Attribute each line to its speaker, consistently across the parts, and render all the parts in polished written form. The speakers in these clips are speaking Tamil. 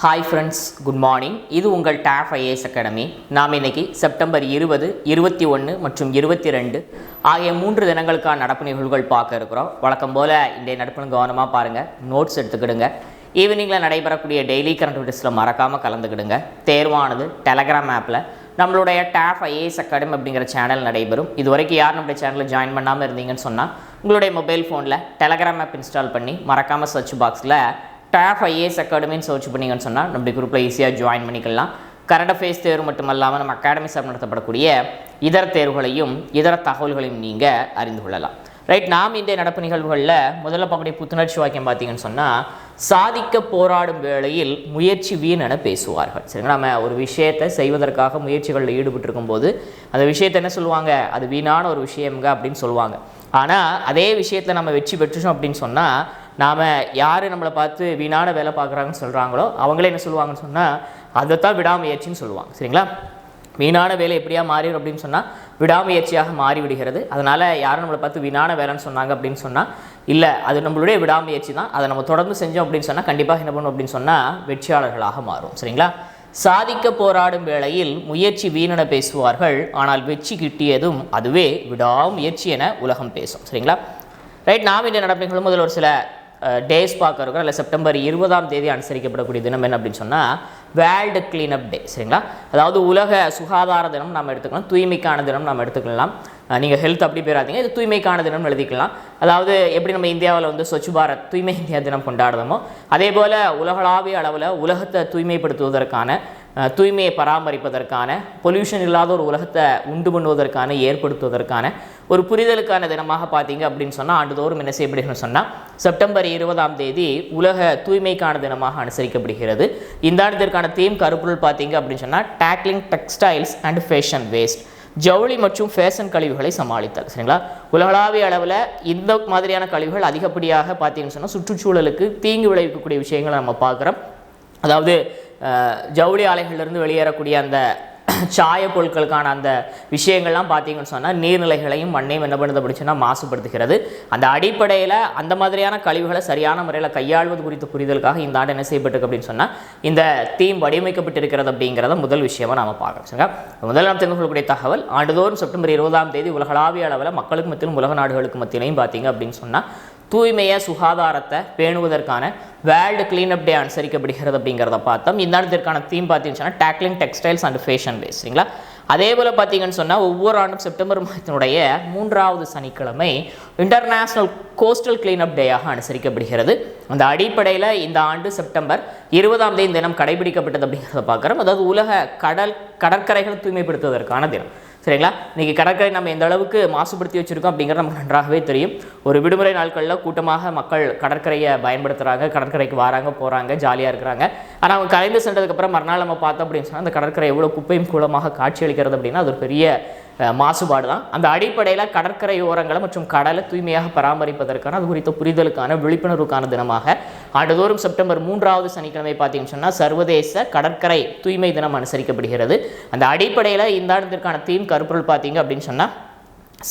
Speaker 1: Hi friends, good morning. இது உங்கள் டாப் ஐஏஎஸ் அகாடமி. நாம் இன்னைக்கு செப்டம்பர் 20, 21 மற்றும் 22 ஆகிய 3 தினங்களுக்கான நடப்பு நிகழ்வுகள் பார்க்க இருக்கிறோம். வழக்கம் போல் இன்றைய நடப்புன்னு கவனமாக பாருங்கள், நோட்ஸ் எடுத்துக்கிடுங்க. ஈவினிங்கில் நடைபெறக்கூடிய டெய்லி கரண்ட் அஃபேர்ஸில் மறக்காமல் கலந்துக்கிடுங்க. தேர்வானது டெலகிராம் ஆப்பில் நம்மளுடைய டாப் ஐஏஎஸ் அகாடமி அப்படிங்கிற சேனல் நடைபெறும். இது வரைக்கும் யார் நம்மளுடைய சேனலில் ஜாயின் பண்ணாமல் இருந்தீங்கன்னு சொன்னால் உங்களுடைய மொபைல் ஃபோனில் டெலகிராம் ஆப் இன்ஸ்டால் பண்ணி மறக்காமல் சர்ச் பாக்ஸில் டாப் ஐஏஎஸ் அகாடமின்னு சர்ச் பண்ணிங்கன்னு சொன்னால் நம்முடைய குரூப்பில் ஈஸியாக ஜாயின் பண்ணிக்கலாம். கரண்ட் அஃபேர்ஸ் தேர்வு மட்டும் இல்லாமல் நம்ம அகாடமி சார்பில் நடத்தப்படக்கூடிய இதர தேர்வுகளையும் இதர தகவல்களையும் நீங்கள் அறிந்து கொள்ளலாம். ரைட், நாம் இன்றைய நடப்பு நிகழ்வுகளில் முதல்ல பார்க்கக்கூடிய புத்துணர்ச்சி வாக்கியம் பார்த்தீங்கன்னு சொன்னால், சாதிக்க போராடும் வேளையில் முயற்சி வீண் என பேசுவார்கள். சரிங்களா, நம்ம ஒரு விஷயத்தை செய்வதற்காக முயற்சிகளில் ஈடுபட்டிருக்கும் போது அந்த விஷயத்தை என்ன சொல்லுவாங்க, அது வீணான ஒரு விஷயம்ங்க அப்படின்னு சொல்லுவாங்க. ஆனால் அதே விஷயத்தில் நம்ம வெற்றி பெற்றுட்டோம் அப்படின்னு சொன்னால், நாம் யார் நம்மளை பார்த்து வீணான வேலை பார்க்குறாங்கன்னு சொல்கிறாங்களோ அவங்களே என்ன சொல்லுவாங்கன்னு சொன்னால் அதைத்தான் விடாமுயற்சின்னு சொல்லுவாங்க. சரிங்களா, வீணான வேலை எப்படியா மாறிடும் அப்படின்னு சொன்னால் விடாமுயற்சியாக மாறிவிடுகிறது. அதனால் யாரும் நம்மளை பார்த்து வீணான வேலைன்னு சொன்னாங்க அப்படின்னு சொன்னால் இல்லை, அது நம்மளுடைய விடாமுயற்சி தான். அதை நம்ம தொடர்ந்து செஞ்சோம் அப்படின்னு சொன்னால் கண்டிப்பாக என்ன பண்ணும் அப்படின்னு சொன்னால் வெற்றியாளர்களாக மாறும். சரிங்களா, சாதிக்க போராடும் வேளையில் முயற்சி வீணென பேசுவார்கள், ஆனால் வெற்றி கிட்டியதும் அதுவே விடாமுயற்சி என உலகம் பேசும். சரிங்களா, ரைட். நாம் இந்த நடப்புகளும் முதல்ல ஒரு சில டேஸ் பார்க்க இருக்கிறோம். இல்லை, செப்டம்பர் 20 அனுசரிக்கப்படக்கூடிய தினம் என்ன அப்படின்னு சொன்னால் வேர்ல்டு கிளீனப் டே. சரிங்களா, அதாவது உலக சுகாதார தினம் நாம் எடுத்துக்கலாம், தூய்மைக்கான தினம் நாம் எடுத்துக்கலாம். நீங்கள் ஹெல்த் அப்படி பேராதீங்க, இது தூய்மைக்கான தினம் எழுதிக்கலாம். அதாவது எப்படி நம்ம இந்தியாவில் வந்து ஸ்வச் பாரத் தூய்மை இந்தியா தினம் கொண்டாடுறோமோ அதே போல் உலகளாவிய அளவில் உலகத்தை தூய்மைப்படுத்துவதற்கான, தூய்மையை பராமரிப்பதற்கான, பொல்யூஷன் இல்லாத ஒரு உலகத்தை உண்டு பண்ணுவதற்கான, ஏற்படுத்துவதற்கான ஒரு புரிதலுக்கான தினமாக பார்த்தீங்க அப்படின்னு சொன்னால் ஆண்டுதோறும் என்ன செய்யப்படுகிறது சொன்னால் செப்டம்பர் 20 உலக தூய்மைக்கான தினமாக அனுசரிக்கப்படுகிறது. இந்த ஆண்டிற்கான தீம் கருப்பொருள் பார்த்தீங்க அப்படின்னு சொன்னால் tackling textiles and fashion waste, ஜவுளி மற்றும் ஃபேஷன் கழிவுகளை சமாளித்தல். சரிங்களா, உலகளாவிய அளவில் இந்த மாதிரியான கழிவுகள் அதிகப்படியாக பார்த்தீங்கன்னு சொன்னால் சுற்றுச்சூழலுக்கு தீங்கு விளைவிக்கக்கூடிய விஷயங்களை நம்ம பார்க்குறோம். அதாவது ஜவுளி ஆலைகளிலிருந்து வெளியேறக்கூடிய அந்த சாய பொருட்களுக்கான அந்த விஷயங்கள்லாம் பார்த்தீங்கன்னு சொன்னால் நீர்நிலைகளையும் மண்ணையும் என்ன பண்ணுறது அப்படின்னா மாசுபடுத்துகிறது. அந்த அடிப்படையில் அந்த மாதிரியான கழிவுகளை சரியான முறையில் கையாள்வது குறித்த புரிதலுக்காக இந்த ஆண்டு என்ன செய்யப்பட்டிருக்கு அப்படின்னு சொன்னால் இந்த தீம் வடிவமைக்கப்பட்டிருக்கிறது அப்படிங்கிறத முதல் விஷயமாக நாம் பார்க்குறோம். சரிங்களா, முதல் நாம் தெரிந்து கொள்ளக்கூடிய தகவல், ஆண்டுதோறும் செப்டம்பர் 20 உலகளாவிய அளவில் மக்களுக்கு மத்தியிலும் உலக நாடுகளுக்கு மத்தியிலையும் பார்த்தீங்க அப்படின்னு சொன்னால் தூய்மையை சுகாதாரத்தை பேணுவதற்கான வேர்ல்டு கிளீனப் டே அனுசரிக்கப்படுகிறது அப்படிங்கிறத பார்த்தோம். இந்த ஆண்டிற்கான தீம் பார்த்தீங்கன்னு சொன்னால் tackling textiles and fashion waste. சரிங்களா, அதே போல் பார்த்தீங்கன்னு சொன்னால் ஒவ்வொரு ஆண்டும் செப்டம்பர் மாதத்தினுடைய 3வது சனிக்கிழமை இன்டர்நேஷ்னல் கோஸ்டல் கிளீனப் டேயாக அனுசரிக்கப்படுகிறது. அந்த அடிப்படையில் இந்த ஆண்டு செப்டம்பர் 20 தினம் கடைபிடிக்கப்பட்டது அப்படிங்கிறத பார்க்குறோம். அதாவது உலக கடற்கரைகளை தூய்மைப்படுத்துவதற்கான தினம். சரிங்களா, இன்றைக்கி கடற்கரை நம்ம எந்த அளவுக்கு மாசுபடுத்தி வச்சுருக்கோம் அப்படிங்கிறது நமக்கு நன்றாகவே தெரியும். ஒரு விடுமுறை நாட்களில் கூட்டமாக மக்கள் கடற்கரையை பயன்படுத்துகிறாங்க, கடற்கரைக்கு வராங்க, போகிறாங்க, ஜாலியாக இருக்கிறாங்க. ஆனால் அவங்க கலைந்து சென்றதுக்கப்புறம் மறுநாள் நம்ம பார்த்தோம் அப்படின்னு சொன்னால் அந்த கடற்கரை எவ்வளோ குப்பையும் கூலமாக காட்சியளிக்கிறது அப்படின்னா அது ஒரு பெரிய மாசுபாடு தான். அந்த அடிப்படையில் கடற்கரை ஓரங்களை மற்றும் கடலை தூய்மையாக பராமரிப்பதற்கான அது குறித்த புரிதலுக்கான விழிப்புணர்வுக்கான தினமாக ஆண்டுதோறும் செப்டம்பர் 3வது சனிக்கிழமை பார்த்தீங்கன்னு சொன்னால் சர்வதேச கடற்கரை தூய்மை தினம் அனுசரிக்கப்படுகிறது. அந்த அடிப்படையில் இந்த ஆண்டிற்கான தீம் கருப்பொருள் பார்த்தீங்க அப்படின்னு சொன்னால்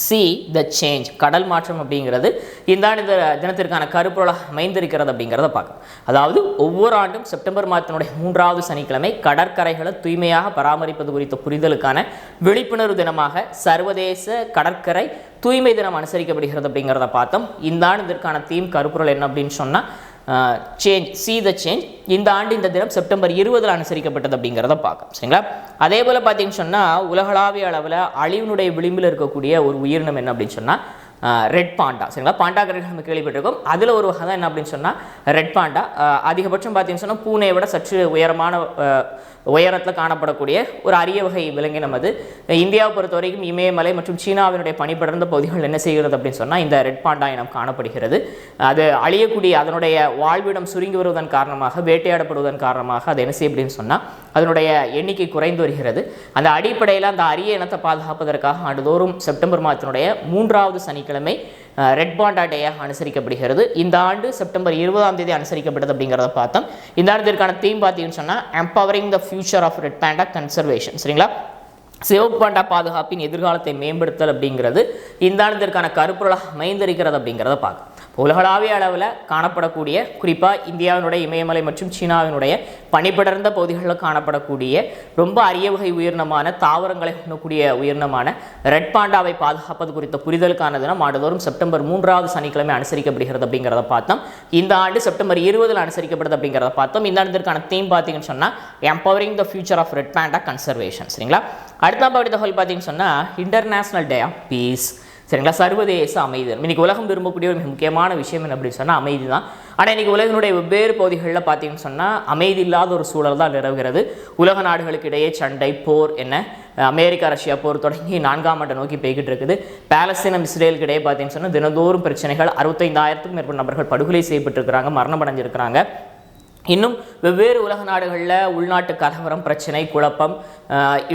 Speaker 1: சி த சேஞ்ச், கடல் மாற்றம் அப்படிங்கிறது இந்த ஆண்டு தினத்திற்கான கருப்பொருளாக அமைந்திருக்கிறது அப்படிங்கிறத பார்க்கணும். அதாவது ஒவ்வொரு ஆண்டும் செப்டம்பர் மாதத்தினுடைய 3வது சனிக்கிழமை கடற்கரைகளை தூய்மையாக பராமரிப்பது குறித்த புரிதலுக்கான விழிப்புணர்வு தினமாக சர்வதேச கடற்கரை தூய்மை தினம் அனுசரிக்கப்படுகிறது அப்படிங்கிறத பார்த்தோம். இந்த ஆண்டு இதற்கான தீம் கருப்பொருள் என்ன அப்படின்னு சொன்னால் சேஞ்ச், சி த சேஞ்ச். இந்த ஆண்டு இந்த தினம் செப்டம்பர் 20 அனுசரிக்கப்பட்டது அப்படிங்கிறத பார்க்கணும். சரிங்களா, அதே போல் பார்த்தீங்கன்னு சொன்னால் உலகளாவிய அளவில் அழிவினுடைய விளிம்பில் இருக்கக்கூடிய ஒரு உயிரினம் என்ன அப்படின்னு சொன்னால் ரெட் பாண்டா. சரிங்களா, பாண்டா கரைகள் நம்ம கேள்விப்பட்டிருக்கோம். அதில் ஒரு வகை தான் என்ன அப்படின்னு சொன்னால் ரெட் பாண்டா. அதிகபட்சம் பார்த்தீங்கன்னு சொன்னால் பூனையை விட சற்று உயரத்தில் காணப்படக்கூடிய ஒரு அரிய வகை விலங்கினம் அது. இந்தியாவை பொறுத்த வரைக்கும் இமயமலை மற்றும் சீனாவினுடைய பனிபடர்ந்த பகுதிகள் என்ன செய்கிறது அப்படின்னு சொன்னால் இந்த ரெட் பாண்டா இனம் காணப்படுகிறது. அது அழியக்கூடிய அதனுடைய வாழ்விடம் சுருங்கி வருவதன் காரணமாக, வேட்டையாடப்படுவதன் காரணமாக அது என்ன செய்ய அப்படின்னு சொன்னால் அதனுடைய எண்ணிக்கை குறைந்து வருகிறது. அந்த அடிப்படையில் அந்த அரிய இனத்தை பாதுகாப்பதற்காக ஆண்டுதோறும் செப்டம்பர் மாதத்தினுடைய 3வது சனிக்கிழமை ரெட் பாண்டா டேயாக அனுசரிக்கப்படுகிறது. இந்த ஆண்டு செப்டம்பர் 20 அனுசரிக்கப்பட்டது அப்படிங்கிறத பார்த்தோம். இந்த ஆண்டிற்கான தீம் பார்த்தீங்கன்னு சொன்னால் empowering the future of red panda conservation. சரிங்களா, சிவப்பு பாண்டா பாதுகாப்பின் எதிர்காலத்தை மேம்படுத்தல் அப்படிங்கிறது இந்த ஆண்டிற்கான கருப்பொருளாக அமைந்திருக்கிறது அப்படிங்கிறத பார்க்கும். உலகளாவிய அளவில் காணப்படக்கூடிய குறிப்பாக இந்தியாவினுடைய இமயமலை மற்றும் சீனாவினுடைய பனிபடர்ந்த பகுதிகளில் காணப்படக்கூடிய ரொம்ப அரிய வகை உயிரினமான தாவரங்களை உண்ணக்கூடிய உயிரினமான ரெட் பாண்டாவை பாதுகாப்பது குறித்த புரிதலுக்கான தினம் ஆண்டுதோறும் செப்டம்பர் 3வது சனிக்கிழமை அனுசரிக்கப்படுகிறது அப்படிங்கிறத பார்த்தோம். இந்த ஆண்டு செப்டம்பர் 20 அனுசரிக்கப்படுது அப்படிங்கிறத பார்த்தோம். இந்த ஆண்டிற்கான தீம் பார்த்தீங்கன்னு சொன்னால் empowering the future of red panda conservation. சரிங்களா, அடுத்த பகுதி தகவல் பார்த்தீங்கன்னு சொன்னால் இன்டர்நேஷனல் டே ஆஃப் பீஸ். சரிங்களா, சர்வதேச அமைதி. இன்னைக்கு உலகம் விரும்பக்கூடிய ஒரு முக்கியமான விஷயம் என்ன அப்படின்னு சொன்னால் அமைதி தான். ஆனால் இன்றைக்கி உலகினுடைய வெவ்வேறு பகுதிகளில் பார்த்தீங்கன்னு சொன்னால் அமைதி இல்லாத ஒரு சூழல் தான் நிலவுகிறது. உலக நாடுகளுக்கு இடையே சண்டை, போர் என்ன அமெரிக்கா ரஷ்யா போர் தொடங்கி 4ஆம் ஆண்டு நோக்கி போய்கிட்டு இருக்குது. பாலஸ்தீனம் இஸ்ரேலுக்கு இடையே பார்த்தீங்கன்னு சொன்னால் தினந்தோறும் பிரச்சனைகள். 65,000க்கும் மேற்பட்ட நபர்கள் படுகொலை செய்யப்பட்டிருக்கிறாங்க, மரணம் அடைஞ்சிருக்கிறாங்க. இன்னும் வெவ்வேறு உலக நாடுகளில் உள்நாட்டு கலவரம், பிரச்சனை, குழப்பம்,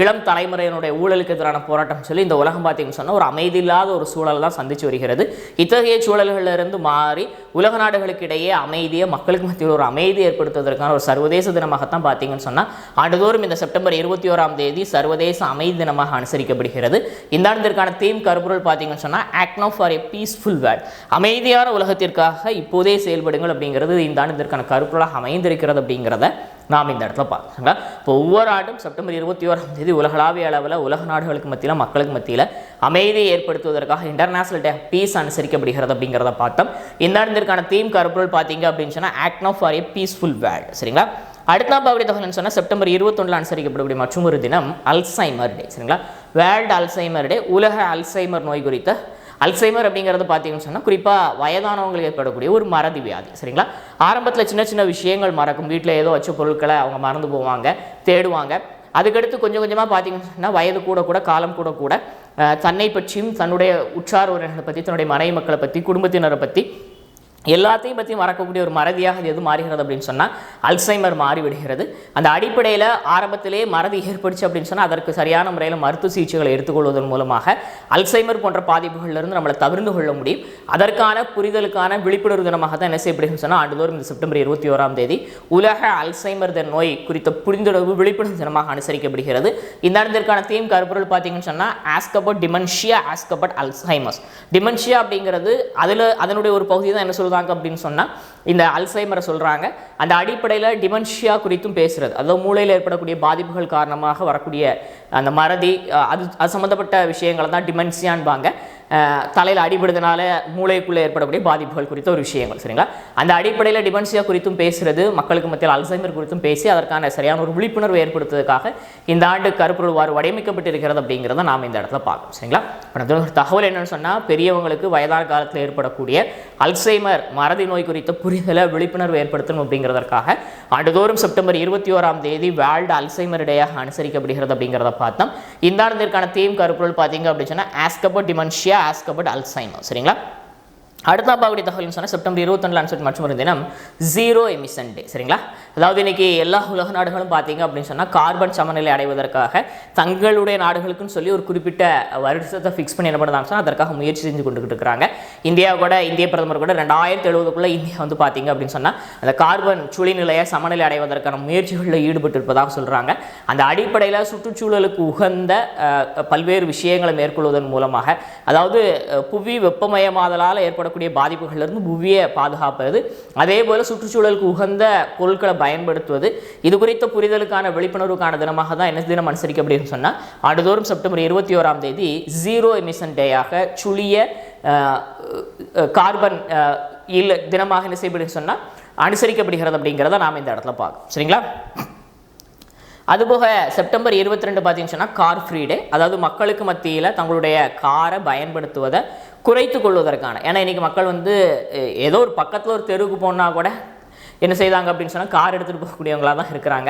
Speaker 1: இளம் தலைமுறையினுடைய ஊழலுக்கு எதிரான போராட்டம் சொல்லி இந்த உலகம் பார்த்தீங்கன்னு சொன்னால் ஒரு அமைதி இல்லாத ஒரு சூழல் தான் சந்தித்து வருகிறது. இத்தகைய சூழல்களிலிருந்து மாறி உலக நாடுகளுக்கு இடையே அமைதியை, மக்களுக்கு மத்தியில் ஒரு அமைதி ஏற்படுத்துவதற்கான ஒரு சர்வதேச தினமாகத்தான் பார்த்தீங்கன்னு சொன்னால் ஆண்டுதோறும் இந்த செப்டம்பர் 21ஆம் தேதி சர்வதேச அமைதி தினமாக அனுசரிக்கப்படுகிறது. இந்த ஆண்டிற்கான தீம் கருப்பொருள் பார்த்தீங்கன்னு சொன்னால் act now for a peaceful world. அமைதியான உலகத்திற்காக இப்போதே செயல்படுங்கள் அப்படிங்கிறது இந்த ஆண்டிற்கான கருப்பொருளாக அமைந்திருக்கிறது அப்படிங்கிறத நாம் இந்த இடத்துல பார்க்கலாங்க. இப்போ ஒவ்வொரு ஆண்டும் செப்டம்பர் 21ஆம் தேதி உலகளாவிய அளவில் உலக நாடுகளுக்கு மத்தியில், மக்களுக்கு மத்தியில் அமைதியை ஏற்படுத்துவதற்காக இன்டர்நேஷனல் டே ஆஃப் பீஸ் அனுசரிக்கப்படுகிறது அப்படிங்கிறத பார்த்தோம். இந்த ஆண்டிற்கான தீம் கருப்பொருள் பார்த்தீங்க அப்படின்னு சொன்னால் act now for a peaceful world. சரிங்களா, அடுத்த பகுதி தகவல் சொன்னால் செப்டம்பர் 21 அனுசரிக்கப்படக்கூடிய மற்றும் ஒரு தினம் அல்சைமர் டே. சரிங்களா, வேர்ல்டு அல்சைமர் டே, உலக அல்சைமர் நோய் குறித்த. அல்சைமர் அப்படிங்கிறது பார்த்தீங்கன்னு சொன்னால் குறிப்பாக வயதானவங்களுக்கு ஏற்படக்கூடிய ஒரு மறதி வியாதி. சரிங்களா, ஆரம்பத்தில் சின்ன சின்ன விஷயங்கள் மறக்கும். வீட்டில் ஏதோ வச்ச பொருட்களை அவங்க மறந்து போவாங்க, தேடுவாங்க. அதுக்கடுத்து கொஞ்சம் கொஞ்சமாக பார்த்தீங்கன்னு சொன்னால் வயது கூட கூட காலம் கூட கூட தன்னை பற்றியும், தன்னுடைய உற்றார் உறவினர்களை பற்றி, தன்னுடைய மனைவி மக்களை பற்றி, குடும்பத்தினரை பற்றி எல்லாத்தையும் பற்றி மறக்கக்கூடிய ஒரு மறதியாக எது மாறுகிறது அப்படின்னு சொன்னால் அல்சைமர் மாறிவிடுகிறது. அந்த அடிப்படையில் ஆரம்பத்திலே மறதி ஏற்படுச்சு அப்படின்னு சொன்னால் அதற்கு சரியான முறையில் மருத்துவ சிகிச்சைகளை எடுத்துக்கொள்வதன் மூலமாக அல்சைமர் போன்ற பாதிப்புகளிலிருந்து நம்மளை தவிர்த்து கொள்ள முடியும். அதற்கான புரிதலுக்கான விழிப்புணர்வு தினமாக தான் என்ன செய்யப்படுகிறது சொன்னால் ஆண்டுதோறும் இந்த செப்டம்பர் 21ஆம் தேதி உலக அல்சைமர் நோய் குறித்த புரிந்துணர்வு விழிப்புணர்வு தினமாக அனுசரிக்கப்படுகிறது. இந்த ஆண்டிற்கான தீம் கருப்பொருள் பார்த்தீங்கன்னு சொன்னால் ask about dementia, ask about Alzheimer's. Dementia அப்படிங்கிறது அதனுடைய ஒரு பகுதி தான் என்ன சொல்லுவாங்க அப்படின்னு சொன்னால் இந்த அல்சைமரை சொல்கிறாங்க. அந்த அடிப்படையில் டிமென்ஷியா குறித்தும் பேசுகிறது. அதாவது மூளையில் ஏற்படக்கூடிய பாதிப்புகள் காரணமாக வரக்கூடிய அந்த மறதி, அது சம்மந்தப்பட்ட விஷயங்களை தான் டிமென்ஷியான்பாங்க. தலையில் அடிபடுறதுனால மூளைக்குள்ளே ஏற்படக்கூடிய பாதிப்புகள் குறித்த ஒரு விஷயங்கள். சரிங்களா, அந்த அடிப்படையில் டிமென்ஷியா குறித்தும் பேசுகிறது, மக்களுக்கு மத்தியில் அல்சைமர் குறித்தும் பேசி அதற்கான சரியான ஒரு விழிப்புணர்வு ஏற்படுத்துவதற்காக இந்த ஆண்டு கருப்பொருள் வடிவமைக்கப்பட்டிருக்கிறது அப்படிங்கிறத நாம் இந்த இடத்துல பார்க்கணும். சரிங்களா, ஒரு தகவல் என்னன்னு சொன்னால் பெரியவங்களுக்கு வயதான காலத்தில் ஏற்படக்கூடிய அல்சைமர் மறதி நோய் குறித்த புரிதலை, விழிப்புணர்வு ஏற்படுத்தணும் அப்படிங்கிறதற்காக ஆண்டுதோறும் செப்டம்பர் 21ஆம் தேதி வேர்ல்டு அல்சைமர் டேயாக அனுசரிக்கப்படுகிறது அப்படிங்கிறத பார்த்தோம். இந்த ஆண்டிற்கான தீம் கருப்பொருள் பார்த்தீங்க அப்படின்னு சொன்னால் ask about dementia, ask about Alzheimer. சரிங்களா, அடுத்த பகுதி தகவல் சொன்னால் செப்டம்பர் 21 அனுசரித்து மற்றும் ஒரு தினம் ஜீரோ எமிஷன் டே. சரிங்களா, அதாவது இன்னைக்கு எல்லா உலக நாடுகளும் பார்த்தீங்க அப்படின்னு சொன்னால் கார்பன் சமநிலை அடைவதற்காக தங்களுடைய நாடுகளுக்குன்னு சொல்லி ஒரு குறிப்பிட்ட வருஷத்தை ஃபிக்ஸ் பண்ணி என்ன பண்ணுறாங்க சொன்னால் அதற்காக முயற்சி செஞ்சு கொண்டுகிட்டு இருக்கிறாங்க. இந்திய பிரதமர் கூட 2070 இந்தியா வந்து பார்த்தீங்க அப்படின்னு சொன்னால் அந்த கார்பன் சுழிநிலையை சமநிலை அடைவதற்கான முயற்சிகளில் ஈடுபட்டு இருப்பதாக சொல்கிறாங்க. அந்த அடிப்படையில் சுற்றுச்சூழலுக்கு உகந்த பல்வேறு விஷயங்களை மேற்கொள்வதன் மூலமாக, அதாவது புவி வெப்பமயமாதலால் ஏற்படக்கூடிய பாதிப்புகளிலிருந்து புவியை பாதுகாப்பது, அதே போல சுற்றுச்சூழலுக்கு உகந்த பொருட்களை பயன்படுத்துவது, இது குறித்த புரிதலுக்கான விழிப்புணர்வுக்கான தினமாக தான் என்ன தினம் அனுசரிக்கப்படுகிறது சொன்னால் ஆண்டுதோறும் செப்டம்பர் 21ஆம் தேதி ஜீரோ எமிஷன் டேயாக சுழிய கார்பன் தினமாக என்ன செய்யப்படுகிறது சொன்னால் அனுசரிக்கப்படுகிறது அப்படிங்கிறத நாம் இந்த இடத்துல பார்க்கணும். சரிங்களா, அதுபோக செப்டம்பர் 22 பார்த்தீங்கன்னு சொன்னால் கார் ஃப்ரீ டே. அதாவது மக்களுக்கு மத்தியில் தங்களுடைய காரை பயன்படுத்துவதை குறைத்து கொள்வதற்கான, ஏன்னா இன்றைக்கி மக்கள் வந்து ஏதோ ஒரு பக்கத்தில் ஒரு தெருவுக்கு போனால் கூட என்ன செய்தாங்க அப்படின்னு சொன்னால் கார் எடுத்துகிட்டு போகக்கூடியவங்களாக தான் இருக்கிறாங்க.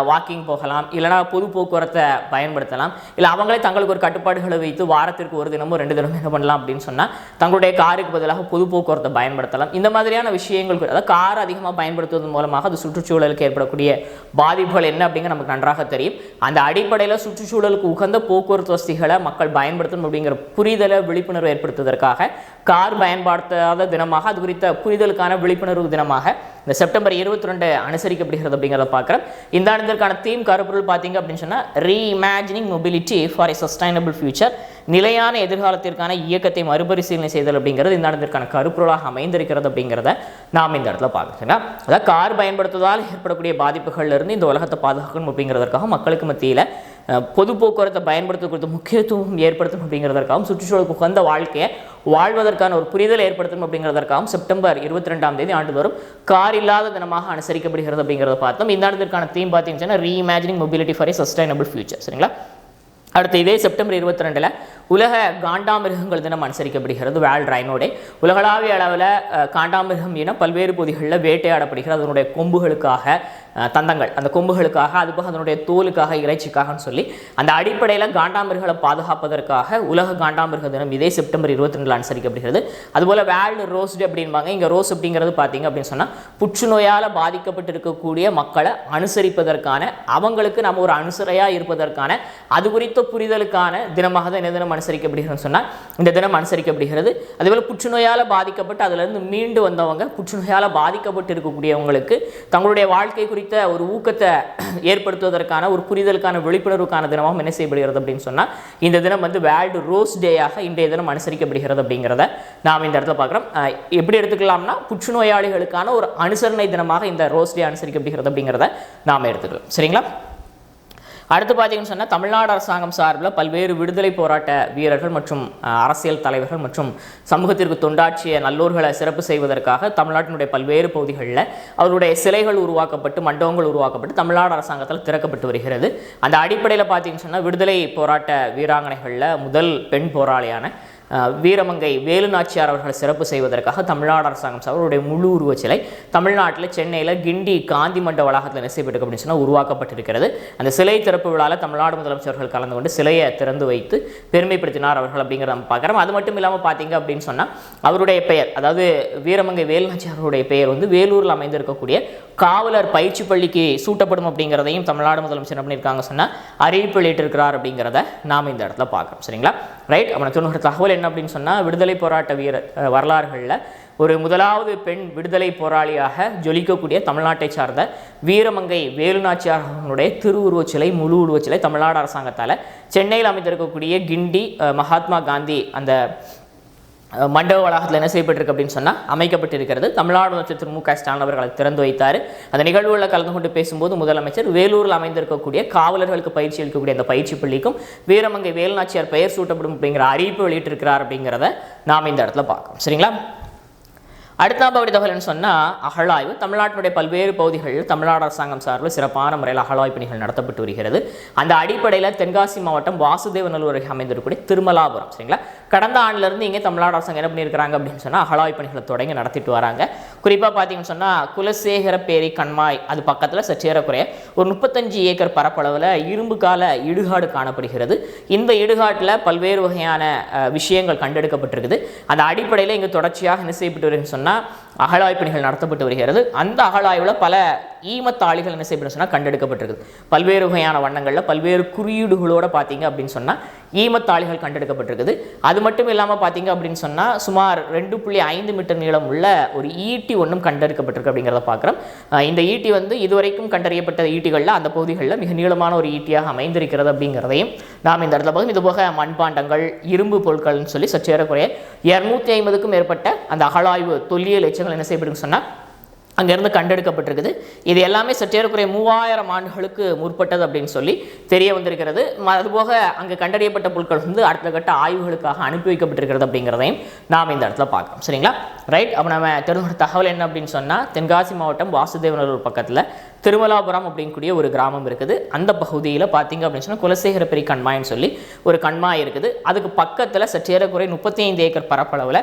Speaker 1: வாக்கிங் போகலாம், இல்லைனா பொது போக்குவரத்தை பயன்படுத்தலாம், இல்லை அவங்களே தங்களுக்கு ஒரு கட்டுப்பாடுகளை வைத்து வாரத்திற்கு ஒரு தினமும் 2 தினமும் என்ன பண்ணலாம் அப்படின்னு சொன்னால் தங்களுடைய காருக்கு பதிலாக பொது போக்குவரத்தை பயன்படுத்தலாம். இந்த மாதிரியான விஷயங்கள், அதாவது கார் அதிகமாக பயன்படுத்துவதன் மூலமாக அது சுற்றுச்சூழலுக்கு ஏற்படக்கூடிய பாதிப்புகள் என்ன அப்படிங்கிற நமக்கு நன்றாக தெரியும். அந்த அடிப்படையில் சுற்றுச்சூழலுக்கு உகந்த போக்குவரத்து வசதிகளை மக்கள் பயன்படுத்தணும் அப்படிங்கிற புரிதலை, விழிப்புணர்வு ஏற்படுத்துவதற்காக கார் பயன்படுத்தாத தினமாக, அது குறித்த புரிதலுக்கான விழிப்புணர்வு தினமாக இந்த செப்டம்பர் 22 அனுசரிக்கப்படுகிறது அப்படிங்கிறத பார்க்குறோம். இந்த ஆண்டிற்கான தீம் கருப்பொருள் பார்த்தீங்க அப்படின்னு சொன்னால் ரீஇமேஜினிங் mobility for a sustainable future, நிலையான எதிர்காலத்திற்கான இயக்கத்தை மறுபரிசீலனை செய்தல் அப்படிங்கிறது இந்த ஆண்டிற்கான கருப்பொருளாக அமைந்திருக்கிறது அப்படிங்கிறத நாம் இந்த இடத்துல பார்க்கணும். அதாவது கார் பயன்படுத்துவதால் ஏற்படக்கூடிய பாதிப்புகள்லேருந்து இந்த உலகத்தை பாதுகாக்கணும் அப்படிங்கிறதற்காக மக்களுக்கு மத்தியில் பொது போக்குவரத்தை பயன்படுத்த குறித்த முக்கியத்துவம் ஏற்படுத்தணும் அப்படிங்கிறதற்காகவும் சுற்றுச்சூழலுக்கு உகந்த வாழ்க்கையை வாழ்வதற்கான ஒரு புரிதல் ஏற்படுத்தணும் அப்படிங்கிறதற்காகவும் செப்டம்பர் 22 ஆண்டுதோறும் கார் இல்லாத தினமாக அனுசரிக்கப்படுகிறது அப்படிங்கிறத பார்த்தோம். இந்த ஆண்டிற்கான தீம் பார்த்தீங்கன்னா ரீஇமேஜினிங் mobility for a sustainable future. சரிங்களா? அடுத்து இதே செப்டம்பர் 22 உலக காண்டாமிருகங்கள் தினம் அனுசரிக்கப்படுகிறது. வேர்ல்ட் ரைனோ டே. உலகளாவிய அளவில் காண்டாமிருகம் இனம் பல்வேறு பகுதிகளில் வேட்டையாடப்படுகிறது. அதனுடைய கொம்புகளுக்காக, தந்தங்கள், அந்த கொம்புகளுக்காக, அதுபோக அதனுடைய தோலுக்காக, இறைச்சிக்காகன்னு சொல்லி அந்த அடிப்படையில் காண்டாமிருகங்களை பாதுகாப்பதற்காக உலக காண்டாமிருக தினம் இதே செப்டம்பர் 22 அனுசரிக்கப்படுகிறது. அதுபோல் வேர்ல்டு ரோஸ் டே அப்படின்பாங்க. இங்கே ரோஸ் அப்படிங்கிறது பார்த்தீங்க அப்படின்னு சொன்னால் புற்றுநோயால் பாதிக்கப்பட்டிருக்கக்கூடிய மக்களை அனுசரிப்பதற்கான, அவங்களுக்கு நம்ம ஒரு அனுசரையாக இருப்பதற்கான, அது குறித்த புரிதலுக்கான தினமாக தான் இந்த தினம் அனுசரிக்கப்படுகிறது சொன்னால் இந்த தினம் அனுசரிக்கப்படுகிறது. அதேபோல் புற்றுநோயால் பாதிக்கப்பட்டு அதிலிருந்து மீண்டு வந்தவங்க, புற்றுநோயால் பாதிக்கப்பட்டு இருக்கக்கூடியவங்களுக்கு தங்களுடைய வாழ்க்கை குறித்த ஒரு ஊக்கத்தை ஏற்படுத்துவதற்கான, ஒரு புரிதலுக்கான, விழிப்புணர்வுக்கான தினமாக என்ன செய்யப்படுகிறது அப்படின்னு சொன்னால் இந்த தினம் வேர்ல்டு ரோஸ் டேயாக இன்றைய தினம் அனுசரிக்கப்படுகிறது அப்படிங்கிறத நாம் இந்த இடத்துல பார்க்குறோம். எப்படி எடுத்துக்கலாம்னா புற்றுநோயாளிகளுக்கான ஒரு அனுசரணை தினமாக இந்த ரோஸ் டே அனுசரிக்கப்படுகிறது அப்படிங்கிறத நாம் எடுத்துக்கலாம். சரிங்களா? அடுத்து பார்த்தீங்கன்னு சொன்னால் தமிழ்நாடு அரசாங்கம் சார்பில் பல்வேறு விடுதலை போராட்ட வீரர்கள் மற்றும் அரசியல் தலைவர்கள் மற்றும் சமூகத்திற்கு தொண்டாற்றிய நல்லோர்களை சிறப்பு செய்வதற்காக தமிழ்நாட்டினுடைய பல்வேறு பகுதிகளில் அவருடைய சிலைகள் உருவாக்கப்பட்டு, மண்டபங்கள் உருவாக்கப்பட்டு தமிழ்நாடு அரசாங்கத்தால் திறக்கப்பட்டு வருகிறது. அந்த அடிப்படையில் பார்த்தீங்கன்னு சொன்னால் விடுதலை போராட்ட வீராங்கனைகளில் முதல் பெண் போராளியான வீரமங்கை வேலு நாச்சியார் அவர்களை சிறப்பு செய்வதற்காக தமிழ்நாடு அரசாங்கம் அவருடைய முழு உருவச் சிலை தமிழ்நாட்டில் சென்னையில் கிண்டி காந்தி மண்டப வளாகத்தில் நெசைப்பட்டு அப்படின்னு சொன்னால் உருவாக்கப்பட்டிருக்கிறது. அந்த சிலை திறப்பு விழாவில் தமிழ்நாடு முதலமைச்சர்கள் கலந்து கொண்டு சிலையை திறந்து வைத்து பெருமைப்படுத்தினார் அவர்கள் அப்படிங்கிறத நம்ம பார்க்குறோம். அது மட்டும் இல்லாமல் பார்த்தீங்க அப்படின்னு சொன்னால் அவருடைய பெயர், அதாவது வீரமங்கை வேலு நாச்சியாருடைய பெயர் வேலூரில் அமைந்திருக்கக்கூடிய காவலர் பயிற்சி பள்ளிக்கு சூட்டப்படும் அப்படிங்கிறதையும் தமிழ்நாடு முதலமைச்சர் என்ன பண்ணியிருக்காங்க சொன்னால் அறிவிப்பு வெளியிட்டிருக்கிறார் அப்படிங்கிறத நாம் இந்த இடத்துல பார்க்குறோம். சரிங்களா? ரைட். அவனை சொன்ன தகவல் என்ன அப்படின்னு சொன்னால் விடுதலை போராட்ட வரலாறுகளில் ஒரு முதலாவது பெண் விடுதலை போராளியாக ஜொலிக்கக்கூடிய தமிழ்நாட்டை சார்ந்த வீரமங்கை வேலு நாச்சியார் அவர்களுடைய திருவுருவச் சிலை, முழு உருவச் சிலை தமிழ்நாடு அரசாங்கத்தால் சென்னையில் அமைந்திருக்கக்கூடிய கிண்டி மகாத்மா காந்தி அந்த மண்டப வளாகத்தில் என்ன செய்யப்பட்டிருக்கு அப்படின்னு சொன்னால் அமைக்கப்பட்டிருக்கிறது. தமிழ்நாடு முதலமைச்சர் திரு மு.க. ஸ்டாலின் அவர்களை திறந்து வைத்தார். அந்த நிகழ்வுகளில் கலந்து கொண்டு பேசும்போது முதலமைச்சர் வேலூரில் அமைந்திருக்கக்கூடிய காவலர்களுக்கு பயிற்சி அளிக்கக்கூடிய அந்த பயிற்சி பள்ளிக்கும் வீரமங்கை வேலுநாச்சியார் பெயர் சூட்டப்படும் அப்படிங்கிற அறிவிப்பு வெளியிட்டிருக்கிறார் அப்படிங்கிறத நாம் இந்த இடத்துல பார்க்கணும். சரிங்களா? அடுத்த பகுதி தகவல்னு சொன்னால் அகழாய்வு. தமிழ்நாட்டினுடைய பல்வேறு பகுதிகளில் தமிழ்நாடு அரசாங்கம் சார்பில் சிறப்பான முறையில் அகழாய்வு பணிகள் நடத்தப்பட்டு வருகிறது. அந்த அடிப்படையில் தென்காசி மாவட்டம் வாசுதேவநல்லூர் அமைந்திருக்கக்கூடிய திருமலாபுரம். சரிங்களா? கடந்த ஆண்டிலிருந்து இங்கே தமிழ்நாடு அரசாங்கம் என்ன பண்ணியிருக்கிறாங்க அப்படின்னு சொன்னால் அகழாய்வு பணிகளை தொடங்கி நடத்திட்டு வராங்க. குறிப்பாக பார்த்தீங்கன்னு சொன்னால் குலசேகரப்பேரி கண்மாய் அது பக்கத்தில் சற்றேறக்குறைய ஒரு 35 ஏக்கர் பரப்பளவில் இரும்பு கால இடுகாடு காணப்படுகிறது. இந்த இடுகாட்டில் பல்வேறு வகையான விஷயங்கள் கண்டெடுக்கப்பட்டிருக்குது. அந்த அடிப்படையில் இங்கே தொடர்ச்சியாக என்ன செய்யப்பட்டு வருதுன்னு சொன்னால் அகழாய்வு பணிகள் நடத்தப்பட்டு வருகிறது. அந்த அகழாய்வில் பல ஈமத்தாளிகள் என்ன செய்யப்பட்டு சொன்னால் கண்டெடுக்கப்பட்டிருக்குது. பல்வேறு வகையான வண்ணங்களில் பல்வேறு குறியீடுகளோடு பார்த்தீங்க அப்படின்னு சொன்னால் ஈமத்தாளிகள் கண்டெடுக்கப்பட்டிருக்குது. அது மட்டும் இல்லாமல் பார்த்தீங்க அப்படின்னு சொன்னால் சுமார் 2.5 மீட்டர் நீளம் உள்ள ஒரு ஈட்டி ஒன்றும் கண்டெடுக்கப்பட்டிருக்கு அப்படிங்கிறத பார்க்குறோம். இந்த ஈட்டி இதுவரைக்கும் கண்டறியப்பட்ட ஈட்டிகளில் அந்த பகுதிகளில் மிக நீளமான ஒரு ஈட்டியாக அமைந்திருக்கிறது அப்படிங்கிறதையும் நாம் இந்த இடத்துல பார்க்கணும். இதுபோக மண்பாண்டங்கள், இரும்பு பொருட்கள்னு சொல்லி சற்றேறக்குறைய 250க்கும் மேற்பட்ட அந்த அகழாய்வு தொல்லியல் எச்சங்கள் என்ன செய்யப்படுன்னு சொன்னால் அங்கேருந்து கண்டெடுக்கப்பட்டிருக்குது. இது எல்லாமே சற்றேறக்குறைய 3000 ஆண்டுகளுக்கு முற்பட்டது அப்படின்னு சொல்லி தெரிய வந்திருக்கிறது. அதுபோக அங்கே கண்டறியப்பட்ட பொருட்கள் அடுத்த கட்ட ஆய்வுகளுக்காக அனுப்பி வைக்கப்பட்டிருக்கிறது அப்படிங்கிறதையும் நாம் இந்த இடத்துல பார்க்கலாம். சரிங்களா? ரைட். அப்போ நம்ம தெரிஞ்ச தகவல் என்ன அப்படின்னு சொன்னால் தென்காசி மாவட்டம் வாசுதேவநல்லூர் பக்கத்தில் திருமலாபுரம் அப்படிங்கக்கூடிய ஒரு கிராமம் இருக்குது. அந்த பகுதியில் பார்த்தீங்க அப்படின்னு சொன்னால் குலசேகரப்பேரி கண்மாயின்னு சொல்லி ஒரு கண்மாய் இருக்குது. அதுக்கு பக்கத்தில் சற்றேறக்குறைய 35 ஏக்கர் பரப்பளவில்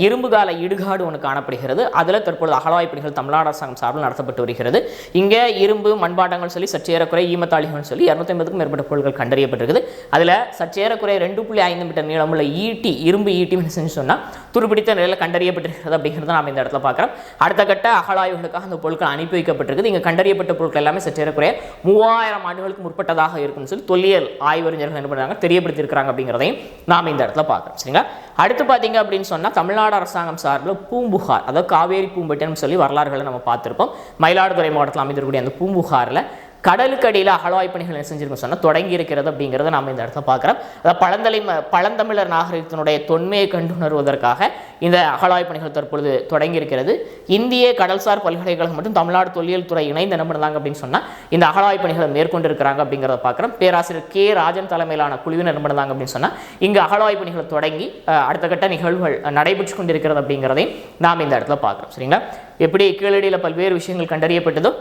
Speaker 1: இரும்பு கால இடுகாடு ஒன்று காணப்படுகிறது. அதில் தற்பொழுது அகழாய்வு பணிகள் தமிழ்நாடு அரசாங்கம் சார்பில் நடத்தப்பட்டு வருகிறது. இங்கே இரும்பு மண்பாண்டங்கள் சொல்லி சற்றேறக்குறைய ஈமத்தாளிகள் சொல்லி 250க்கும் மேற்பட்ட பொருட்கள் கண்டறியப்பட்டிருக்குது. அதில் சற்றேறக்குறைய 2.5 மீட்டர் நீளமுள்ள ஈட்டி, இரும்பு ஈட்டி என்ன செஞ்சு சொன்னால் துருப்பிடித்த நிலையில் கண்டறியப்பட்டிருக்கிறது அப்படிங்கிறத நாம் இந்த இடத்துல பார்க்குறோம். அடுத்த கட்ட அகழாய்வுகளுக்காக அந்த பொருட்கள் அனுப்பி வைக்கப்பட்டிருக்குது. இங்கே கண்டறியப்பட்ட பொருட்கள் எல்லாமே சற்றேறக்குறைய 3000 ஆண்டுகளுக்கு முற்பட்டதாக இருக்குன்னு சொல்லி தொல்லியல் ஆய்வறிஞர்கள் என்ன பண்ணுறாங்க, தெரியப்படுத்தியிருக்கிறாங்க அப்படிங்கிறதையும் நாம் இந்த இடத்துல பார்க்குறோம். சரிங்களா? அடுத்து பார்த்தீங்க அப்படின்னு சொன்னால் தமிழ்நாடு அரசாங்கம் சார்பில் பூம்புகார், அதாவது காவேரி பூம்பட்டினம் சொல்லி வரலாறுகளை நம்ம பார்த்துருப்போம். மயிலாடுதுறை மாவட்டத்தில் அமைந்திருக்கக்கூடிய அந்த பூம்புகாரில் கடலுக்கு அடியில் அகழாய்வு பணிகள் என்ன செஞ்சிருக்கோம் சொன்னால் தொடங்கி இருக்கிறது அப்படிங்கிறத நாம் இந்த இடத்துல பார்க்குறோம். அதாவது பழந்தமிழர் நாகரிகத்தினுடைய தொன்மையை கண்டுணர்வதற்காக இந்த அகழாய்வு பணிகள் தற்பொழுது தொடங்கி இருக்கிறது. இந்திய கடல்சார் பல்கலைக்கழகம் மற்றும் தமிழ்நாடு தொல்லியல் துறை இணைந்து என்ன பண்ணுறாங்க அப்படின்னு சொன்னால் இந்த அகழாய்வு பணிகளை மேற்கொண்டிருக்கிறாங்க அப்படிங்கிறத பார்க்குறோம். பேராசிரியர் கே ராஜன் தலைமையிலான குழுவினர் என்ன பண்ணுறாங்க அப்படின்னு சொன்னால் இங்கே அகழாய்வு பணிகளை தொடங்கி அடுத்த கட்ட நிகழ்வுகள் நடைபெற்று கொண்டிருக்கிறது அப்படிங்கிறதையும் நாம் இந்த இடத்துல பார்க்குறோம். சரிங்களா? எப்படி கீழடியில் பல்வேறு விஷயங்கள் கண்டறியப்பட்டதோ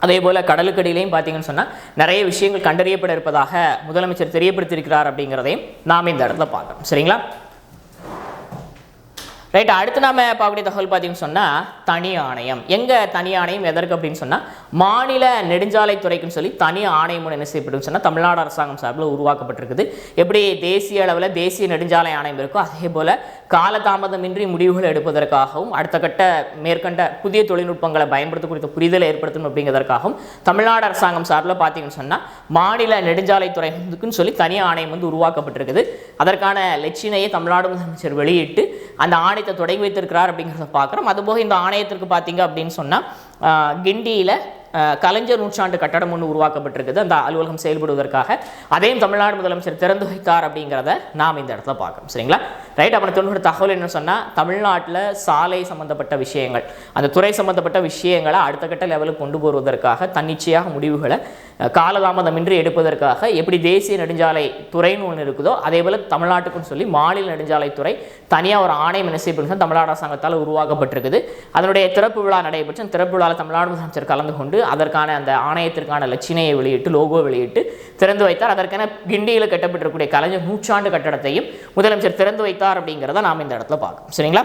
Speaker 1: அதே போல் கடலுக்கடியிலையும் பார்த்தீங்கன்னு சொன்னால் நிறைய விஷயங்கள் கண்டறியப்பட இருப்பதாக முதலமைச்சர் தெரியப்படுத்தியிருக்கிறார் அப்படிங்கிறதையும் நாம் இந்த இடத்துல பார்க்குறோம். சரிங்களா? ரைட். அடுத்து நாம் பார்க்கக்கூடிய தகவல் பார்த்தீங்கன்னு சொன்னால் தனி ஆணையம். எங்கே தனி ஆணையம் எதற்கு அப்படின்னு சொன்னால் மாநில நெடுஞ்சாலைத்துறைக்குன்னு சொல்லி தனி ஆணையம் என்ன செய்யப்படும் சொன்னால் தமிழ்நாடு அரசாங்கம் சார்பில் உருவாக்கப்பட்டிருக்குது. எப்படி தேசிய அளவில் தேசிய நெடுஞ்சாலை ஆணையம் இருக்கோ அதே போல் காலதாமதமின்றி முடிவுகள் எடுப்பதற்காகவும் அடுத்த கட்ட மேற்கண்ட புதிய தொழில்நுட்பங்களை பயன்படுத்த குறித்த புரிதலை ஏற்படுத்தணும் அப்படிங்கிறதற்காகவும் தமிழ்நாடு அரசாங்கம் சார்பில் பார்த்தீங்கன்னு சொன்னால் மாநில நெடுஞ்சாலைத்துறைக்குன்னு சொல்லி தனி ஆணையம் உருவாக்கப்பட்டிருக்குது. அதற்கான லட்சினையை தமிழ்நாடு முதலமைச்சர் வெளியிட்டு அந்த ஆணையத்தை தொடங்கி வைத்திருக்கிறார் அப்படிங்கிறத பார்க்குறோம். அதுபோக இந்த ஆணையத்திற்கு பார்த்தீங்க அப்படின்னு சொன்னால் கிண்டியில் கலைஞர் நூற்றாண்டு கட்டடம் ஒன்று உருவாக்கப்பட்டிருக்குது. அந்த அலுவலகம் செயல்படுவதற்காக அதையும் தமிழ்நாடு முதலமைச்சர் திறந்து வைத்தார் அப்படிங்கிறத நாம் இந்த இடத்துல பார்க்கணும். சரிங்களா? ரைட். அப்புறம் தொண்ணூறு தகவல் என்ன சொன்னால் தமிழ்நாட்டில் சாலை சம்பந்தப்பட்ட விஷயங்கள், அந்த துறை சம்பந்தப்பட்ட விஷயங்களை அடுத்த கட்ட லெவலுக்கு கொண்டு போவதற்காக தன்னிச்சையாக முடிவுகளை காலதாமதமின்றி எடுப்பதற்காக எப்படி தேசிய நெடுஞ்சாலை துறைன்னு ஒன்று இருக்குதோ அதே போல் தமிழ்நாட்டுக்குன்னு சொல்லி மாநில நெடுஞ்சாலைத்துறை தனியாக ஒரு ஆணையம் என்ன செய்யப்படுகிறது தமிழ்நாடு அரசாங்கத்தால் உருவாக்கப்பட்டிருக்குது. அதனுடைய திறப்பு விழா நடைபெற்று அந்த திறப்பு விழாவில் தமிழ்நாடு முதலமைச்சர் கலந்து கொண்டு அதற்கான அந்த ஆணையத்திற்கான லட்சினையை வெளியிட்டு லோகோ வெளியிட்டு திறந்து வைத்தார். அதற்கான கிண்டியில் கட்டப்பட்டிருக்கக்கூடிய கலைஞர் நூற்றாண்டு கட்டடத்தையும் முதலமைச்சர் திறந்து வைத்தார் அப்படிங்கிறத நாம் இந்த இடத்துல பார்க்கணும். சரிங்களா?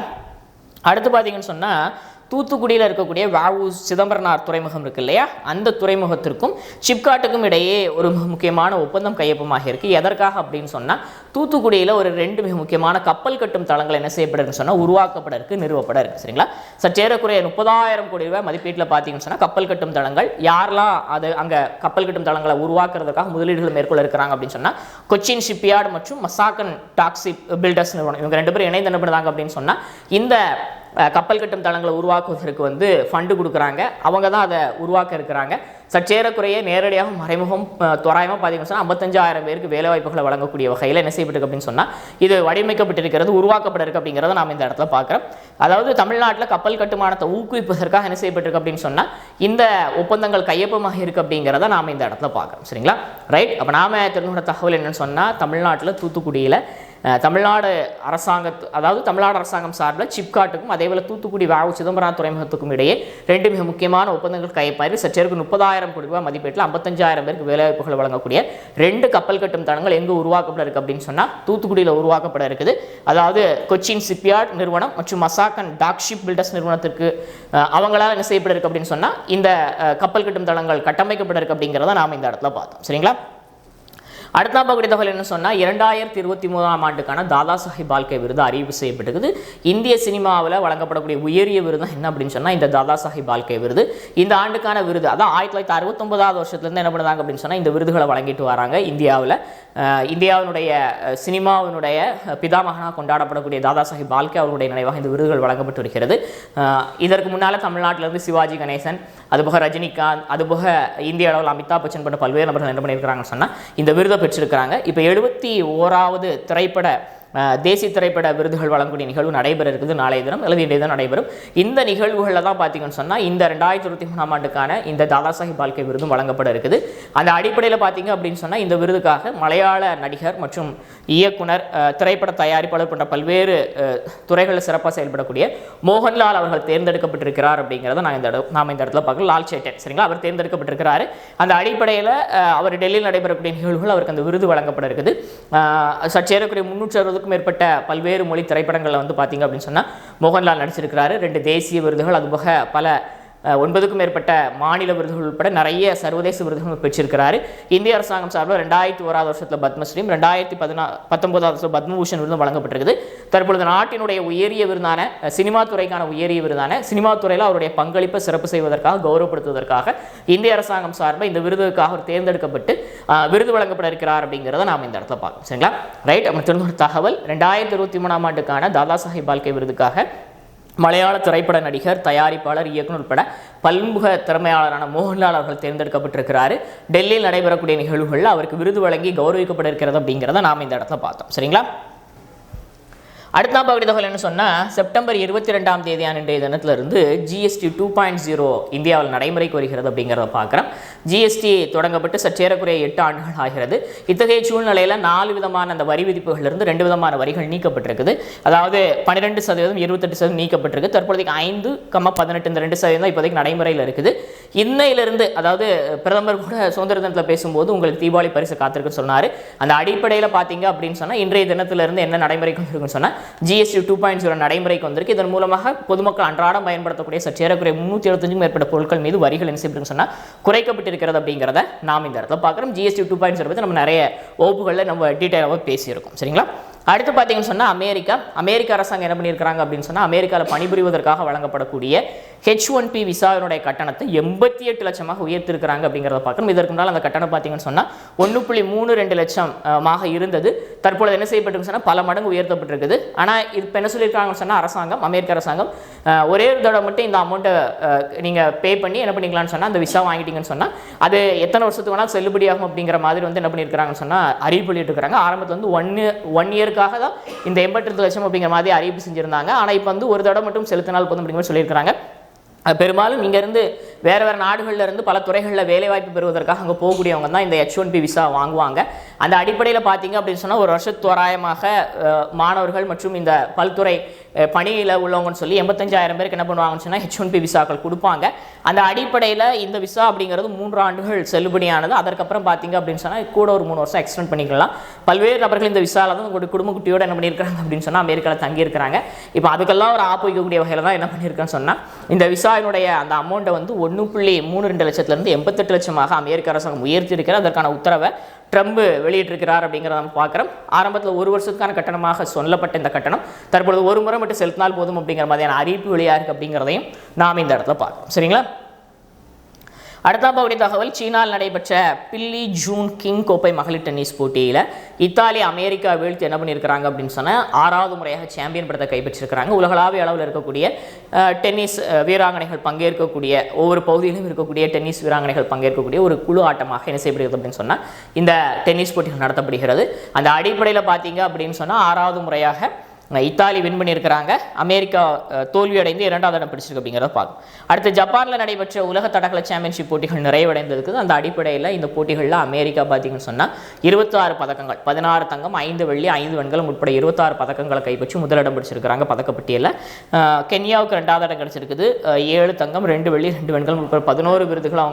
Speaker 1: அடுத்து பார்த்தீங்கன்னு சொன்னால் தூத்துக்குடியில் இருக்கக்கூடிய வஉ சிதம்பரனார் துறைமுகம் இருக்கு இல்லையா, அந்த துறைமுகத்திற்கும் சிப்காட்டுக்கும் இடையே ஒரு முக்கியமான ஒப்பந்தம் கையொப்பமாக இருக்குது. எதற்காக அப்படின்னு சொன்னால் தூத்துக்குடியில் ஒரு 2 மிக முக்கியமான கப்பல் கட்டும் தளங்கள் என்ன செய்யப்படுதுன்னு சொன்னால் உருவாக்கப்பட இருக்குது, நிறுவப்பட இருக்குது. சரிங்களா? சற்றேறக்குறைய 30,000 கோடி ரூபாய் மதிப்பீட்டில் பார்த்தீங்கன்னு சொன்னால் கப்பல் கட்டும் தளங்கள் யாரெல்லாம் அது அங்கே கப்பல் கட்டும் தளங்களை உருவாக்குறதுக்காக முதலீடுகள் மேற்கொள்ள இருக்கிறாங்க அப்படின்னு சொன்னால் கொச்சின் ஷிப்யார்டு மற்றும் மசாக்கன் டாக்ஸிப் பில்டர்ஸ் நிறுவனம் இவங்க 2 பேரும் இணைந்து என்ன பண்ணுறாங்க அப்படின்னு சொன்னால் இந்த கப்பல் கட்டும் தளங்களை உருவாக்குவதற்கு ஃபண்டு கொடுக்குறாங்க. அவங்க தான் அதை உருவாக்க இருக்கிறாங்க. சற்றேறக்குறைய நேரடியாக மறைமுகம் தோராயமாக பார்த்தீங்கன்னு சொன்னால் 55,000 பேருக்கு வேலைவாய்ப்புகளை வழங்கக்கூடிய வகையில் என்ன செய்யப்பட்டிருக்கு அப்படின்னு சொன்னால் இது வடிவமைக்கப்பட்டிருக்கிறது, உருவாக்கப்பட்டிருக்கு அப்படிங்கிறத நாம் இந்த இடத்துல பார்க்குறோம். அதாவது தமிழ்நாட்டில் கப்பல் கட்டுமானத்தை ஊக்குவிப்பதற்காக என்ன செய்யப்பட்டிருக்கு அப்படின்னு சொன்னால் இந்த ஒப்பந்தங்கள் கையொப்பமாக இருக்குது அப்படிங்கிறத நாம் இந்த இடத்துல பார்க்குறோம். சரிங்களா? ரைட். அப்போ நாம் தெரிஞ்சுக்கிற தகவல் என்னென்னு சொன்னால் தமிழ்நாட்டில் தூத்துக்குடியில் தமிழ்நாடு அரசாங்கம் சார்பில் சிப்காட்டுக்கும் அதேபோல் தூத்துக்குடி வஉ சிதம்பரம் துறைமுகத்துக்கும் இடையே 2 மிக முக்கியமான ஒப்பந்தங்கள் கையொப்பமாயிருக்கு. சற்றேருக்கு 30,000 கோடி ரூபாய் மதிப்பீட்டில் 55,000 பேருக்கு வேலைவாய்ப்புகள் வழங்கக்கூடிய 2 கப்பல் கட்டும் தளங்கள் எங்கே உருவாக்கப்பட இருக்குது அப்படின்னு சொன்னால் தூத்துக்குடியில் உருவாக்கப்பட இருக்குது. அதாவது கொச்சின் ஷிப்யார்ட் நிறுவனம் மற்றும் மசாக்கன் டாக்ஷிப் பில்டர்ஸ் நிறுவனத்திற்கு அவங்களால் என்ன செய்யப்பட இருக்குது அப்படின்னு சொன்னால் இந்த கப்பல் கட்டும் தளங்கள் கட்டமைக்கப்பட இருக்குது அப்படிங்கிறத நாம் இந்த இடத்துல பார்த்தோம். சரிங்களா? அடுத்த பார்க்கக்கூடிய தகவல் என்ன சொன்னால் 2023ஆம் ஆண்டுக்கான தாதா சாஹிப் பால்கே விருது அறிவிப்பு செய்யப்பட்டிருக்குது. இந்திய சினிமாவில் வழங்கப்படக்கூடிய உயரிய விருது என்ன அப்படின்னு சொன்னால் இந்த தாதா சாஹிப் பால்கே விருது. இந்த ஆண்டுக்கான விருது அதான் 1969ஆவது வருஷத்துலேருந்து என்ன பண்ணுறாங்க அப்படின்னு சொன்னால் இந்த விருதுகளை வழங்கிட்டு வராங்க. இந்தியாவினுடைய சினிமாவினுடைய பிதாமகனாக கொண்டாடப்படக்கூடிய தாதா சாஹிப் பால்கே அவருடைய நினைவாக இந்த விருதுகள் வழங்கப்பட்டு வருகிறது. இதற்கு முன்னால் தமிழ்நாட்டிலிருந்து சிவாஜி கணேசன், அதுபோக ரஜினிகாந்த், அதுபோக இந்திய அளவில் அமிதாப் பச்சன் போன்ற பல்வேறு நபர்கள் என்ன பண்ணியிருக்கிறாங்கன்னு சொன்னால் இந்த விருதை பெற்றிருக்கிறாங்க. இப்போ 71வது தேசிய திரைப்பட விருதுகள் வழங்கக்கூடிய நிகழ்வு நடைபெற இருக்குது. நாளைய தினம் அல்லது இன்றைய தினம் நடைபெறும். இந்த நிகழ்வுகளில் தான் பார்த்தீங்கன்னு சொன்னால் இந்த 2023ஆம் ஆண்டுக்கான இந்த தாதா சாஹிப் பால்கே விருதும் வழங்கப்பட இருக்குது. அந்த அடிப்படையில் பார்த்தீங்க அப்படின்னு சொன்னால் இந்த விருதுக்காக மலையாள நடிகர் மற்றும் இயக்குனர், திரைப்பட தயாரிப்பாளர் போன்ற பல்வேறு துறைகளில் சிறப்பாக செயல்படக்கூடிய மோகன்லால் அவர்கள் தேர்ந்தெடுக்கப்பட்டிருக்கிறார் அப்படிங்கிறத நாம் இந்த இடத்துல பார்க்கலாம். லால் சேட்டன், சரிங்களா, அவர் தேர்ந்தெடுக்கப்பட்டிருக்கிறாரு. அந்த அடிப்படையில் அவர் டெல்லியில் நடைபெறக்கூடிய நிகழ்வுகள் அவருக்கு அந்த விருது வழங்கப்பட இருக்குது. சற்றேறக்குரிய 360க்கும் மேற்பட்ட பல்வேறு மொழி திரைப்படங்களில் பார்த்தீங்க அப்படின்னு சொன்னால் மோகன்லால் நடிச்சிருக்கிறாரு. 2 தேசிய விருதுகள், அதுபோக பல 9க்கும் மேற்பட்ட மாநில விருதுகள் உட்பட நிறைய சர்வதேச விருதுகள் பெற்றிருக்கிறாரு. இந்திய அரசாங்கம் சார்பில் 2001 வருஷத்தில் பத்மஸ்ரீம், 2019 வருஷம் பத்மபூஷன் விருது வழங்கப்பட்டிருக்குது. தற்பொழுது நாட்டினுடைய உயரிய விருதான சினிமா துறைக்கான உயரிய விருதான சினிமா துறையில் அவருடைய பங்களிப்பை சிறப்பு செய்வதற்காக கௌரவப்படுத்துவதற்காக இந்திய அரசாங்கம் சார்பில் இந்த விருதுக்காக அவர் தேர்ந்தெடுக்கப்பட்டு விருது வழங்கப்பட இருக்கிறார் அப்படிங்கிறத நாம் இந்த இடத்துல பார்க்கணும். சரிங்களா? ரைட். அப்படி ஒரு தகவல் 2023 ஆண்டுக்கான தாதா சாஹேப் பால்கே விருதுக்காக மலையாள திரைப்பட நடிகர், தயாரிப்பாளர், இயக்குனர் உட்பட பன்முக திறமையாளரான மோகன்லால் அவர்கள் தேர்ந்தெடுக்கப்பட்டிருக்கிறாரு. டெல்லியில் நடைபெறக்கூடிய நிகழ்வுகளில் அவருக்கு விருது வழங்கி கௌரவிக்கப்பட இருக்கிறது அப்படிங்கிறத நாம் இந்த இடத்துல பார்த்தோம். சரிங்களா? அடுத்த பகுதி தகவல் என்ன சொன்னால், செப்டம்பர் 22ஆம் தேதியான இன்றைய தினத்திலிருந்து ஜிஎஸ்டி 2.0 இந்தியாவில் நடைமுறைக்கு வருகிறது அப்படிங்கிறத பார்க்குறோம். ஜிஎஸ்டி தொடங்கப்பட்டு சற்றேறக்குறைய 8 ஆண்டுகள் ஆகிறது. இத்தகைய சூழ்நிலையில் 4 விதமான அந்த வரி விதிப்புகளிலிருந்து 2 விதமான வரிகள் நீக்கப்பட்டிருக்குது. அதாவது 12%, 28% நீக்கப்பட்டிருக்கு. தற்போதைக்கு 5,18 இந்த 2% தான் இப்போதைக்கு நடைமுறையில் இருக்குது. இன்னையிலிருந்து, அதாவது பிரதமர் கூட சுதந்திர தினத்தில் பேசும்போது உங்களுக்கு தீபாவளி பரிசு காத்திருக்குன்னு சொன்னார். அந்த அடிப்படையில் பார்த்தீங்க அப்படின்னு சொன்னால் இன்றைய தினத்திலிருந்து என்ன நடைமுறைக்கு இருக்குன்னு சொன்னால் ஜிஎஸ்டி 2.0 நடைமுறைக்கு வந்திருக்கு. இதன் மூலமாக பொதுமக்கள் அன்றாடம் பயன்படுத்தக்கூடிய சற்றேறக்குறைய 375க்கும் மேற்பட்ட பொருட்கள் மீது வரிகள் என்ன செய்யப்பட்டு சொன்னால் குறைக்கப்பட்டிருக்கிறது அப்படிங்கிறத நாம் இந்த இடத்துல பார்க்குறோம். ஜிஎஸ்டி 2.0 பற்றி நம்ம நிறைய வகுப்புகளில் நம்ம டீட்டெயிலாக பேசியிருக்கோம். சரிங்களா? அடுத்து பார்த்தீங்கன்னு சொன்னால் அமெரிக்க அரசாங்கம் என்ன பண்ணியிருக்கிறாங்க அப்படின்னு சொன்னால் அமெரிக்காவில் பணிபுரிவதற்காக வழங்கப்படக்கூடிய H1B விசாவினுடைய கட்டணத்தை 88 லட்சமாக உயர்த்திருக்கிறாங்க அப்படிங்கிறத பார்க்கணும். இதற்கு முன்னால் அந்த கட்டணம் பார்த்தீங்கன்னு சொன்னால் 1.32 லட்சமாக இருந்தது. தற்பொழுது என்ன செய்யப்பட்டிருக்கு சொன்னால் பல மடங்கு உயர்த்தப்பட்டிருக்குது. ஆனால் இப்போ என்ன சொல்லியிருக்காங்கன்னு சொன்னால் அமெரிக்க அரசாங்கம் ஒரே ஒரு தடவை மட்டும் இந்த அமௌண்ட்டை நீங்கள் பே பண்ணி என்ன பண்ணிக்கலாம்னு சொன்னால் அந்த விசா வாங்கிட்டீங்கன்னு சொன்னால் அது எத்தனை வருஷத்துக்கு வேணால் செல்லுபடியாகும் அப்படிங்கிற மாதிரி வந்து என்ன பண்ணியிருக்கிறாங்கன்னு சொன்னால் அறிவிப்பு வெளியிட்டிருக்கிறாங்க. ஆரம்பத்தில் வந்து ஒன் இயருக்காக தான் இந்த 88 லட்சம் அப்படிங்கிற மாதிரி அறிவிப்பு செஞ்சுருந்தாங்க. ஆனால் இப்போ வந்து ஒரு தடவை மட்டும் செலுத்தினால் போதும் அப்படிங்கிற மாதிரி சொல்லியிருக்கிறாங்க. பெரும்பாலும் இங்கேருந்து வேறு நாடுகளில் இருந்து பல துறைகளில் வேலைவாய்ப்பு பெறுவதற்காக அங்கே போகக்கூடியவங்க தான் இந்த H1B விசா வாங்குவாங்க. அந்த அடிப்படையில் பார்த்தீங்க அப்படின்னு சொன்னால் ஒரு வருஷ தோராயமாக மாணவர்கள் மற்றும் இந்த பல்துறை பணியில் உள்ளவங்கன்னு சொல்லி 85,000 பேருக்கு என்ன பண்ணுவாங்கன்னு சொன்னால் H1B விசாக்கள் கொடுப்பாங்க. அந்த அடிப்படையில் இந்த விசா அப்படிங்கிறது 3 ஆண்டுகள் செல்லுபடியானது. அதற்கப்புறம் பார்த்தீங்க அப்படின்னு சொன்னால் கூட ஒரு 3 வருஷம் எக்ஸ்டெண்ட் பண்ணிக்கலாம். பல்வேறு நபர்கள் இந்த விசாவில் தான் உங்களுடைய குடும்ப குட்டியோடு என்ன பண்ணியிருக்காங்க அப்படின்னு சொன்னால் அமெரிக்காவில் தங்கியிருக்கிறாங்க. இப்போ அதுக்கெல்லாம் ஒரு ஆப்பு வைக்கக்கூடிய வகையில் தான் என்ன பண்ணியிருக்கேன்னு சொன்னால் இந்த விசாவினுடைய அந்த அமௌண்ட்டை வந்து 1.32 லட்சத்திலிருந்து 88 லட்சமாக அமெரிக்க அரசாங்கம் உயர்த்தியிருக்கிறார். அதற்கான உத்தரவை ட்ரம்ப் வெளியிட்டிருக்கிறார் அப்படிங்கிறத நம்ம பார்க்குறோம். ஆரம்பத்தில் 1 வருஷத்துக்கான கட்டணமாக சொல்லப்பட்ட இந்த கட்டணம் தற்பொழுது ஒரு முறை மட்டும் செலுத்தினால் போதும் அப்படிங்கிற மாதிரியான அறிவிப்பு வெளியாக இருக்குது அப்படிங்கிறதையும் நாம் இந்த இடத்துல பார்க்கணும். சரிங்களா? அடுத்த பகுதி தகவல், சீனாவில் நடைபெற்ற பில்லி ஜூன் கிங் கோப்பை மகளிர் டென்னிஸ் போட்டியில் இத்தாலி அமெரிக்கா வீழ்த்தி என்ன பண்ணியிருக்கிறாங்க அப்படின்னு சொன்னால் 6வது முறையாக சாம்பியன் பட்டத்தை கைப்பற்றிருக்கிறாங்க. உலகளாவிய அளவில் இருக்கக்கூடிய டென்னிஸ் வீராங்கனைகள் பங்கேற்கக்கூடிய ஒவ்வொரு பகுதியிலும் இருக்கக்கூடிய டென்னிஸ் வீராங்கனைகள் பங்கேற்கக்கூடிய ஒரு குழு ஆட்டமாக என்ன செய்யப்படுகிறது அப்படின்னு சொன்னால் இந்த டென்னிஸ் போட்டிகள் நடத்தப்படுகிறது. அந்த அடிப்படையில் பார்த்தீங்க அப்படின்னு சொன்னால் 6வது முறையாக இத்தாலி வின் பண்ணியிருக்கிறாங்க. அமெரிக்கா தோல்வியடைந்து 2வது இடம் பிடிச்சிருக்கு அப்படிங்கிறத பார்க்கும். அடுத்து ஜப்பானில் நடைபெற்ற உலக தடகள சாம்பியன்ஷிப் போட்டிகள் நிறைவடைந்திருக்குது. அந்த அடிப்படையில் இந்த போட்டிகளில் அமெரிக்கா பார்த்தீங்கன்னு சொன்னால் 26 பதக்கங்கள், 16 தங்கம், 5 வெள்ளி, 5 வெண்கலம் உட்பட 26 பதக்கங்களை கைப்பற்றி முதலிடம் பிடிச்சிருக்கிறாங்க பதக்கப்பட்டியலில். கென்யாவுக்கு 2வது இடம் கிடச்சிருக்குது. 7 தங்கம், 2 வெள்ளி, 2 வெண்கலம் உட்பட 11 விருதுகள்